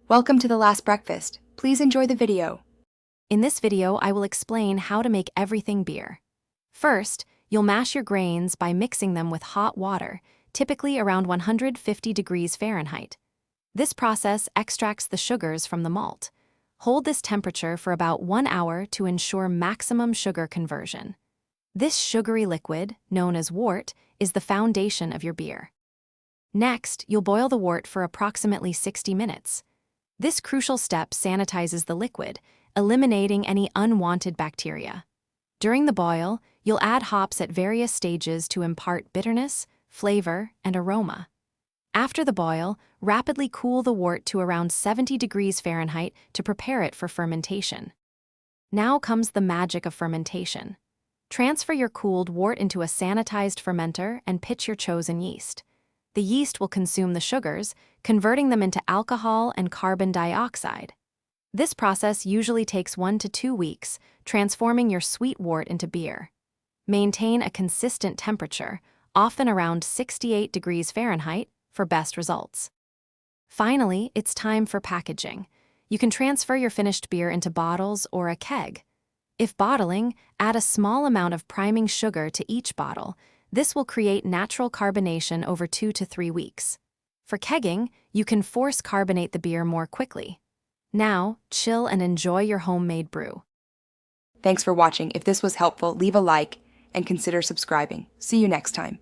Welcome to the last breakfast. Please enjoy the video. In this video, I will explain how to make everything beer. First, you'll mash your grains by mixing them with hot water, typically around 150 degrees Fahrenheit. This process extracts the sugars from the malt. Hold this temperature for about 1 hour to ensure maximum sugar conversion. This sugary liquid, known as wort, is the foundation of your beer. Next, you'll boil the wort for approximately 60 minutes. This crucial step sanitizes the liquid, eliminating any unwanted bacteria. During the boil, you'll add hops at various stages to impart bitterness, flavor, and aroma. After the boil, rapidly cool the wort to around 70 degrees Fahrenheit to prepare it for fermentation. Now comes the magic of fermentation. Transfer your cooled wort into a sanitized fermenter and pitch your chosen yeast. The yeast will consume the sugars, converting them into alcohol and carbon dioxide. This process usually takes 1 to 2 weeks, transforming your sweet wort into beer. Maintain a consistent temperature, often around 68 degrees Fahrenheit, for best results. Finally, it's time for packaging. You can transfer your finished beer into bottles or a keg. If bottling, add a small amount of priming sugar to each bottle. This will create natural carbonation over 2 to 3 weeks. For kegging, you can force carbonate the beer more quickly. Now, chill and enjoy your homemade brew. Thanks for watching. If this was helpful, leave a like and consider subscribing. See you next time.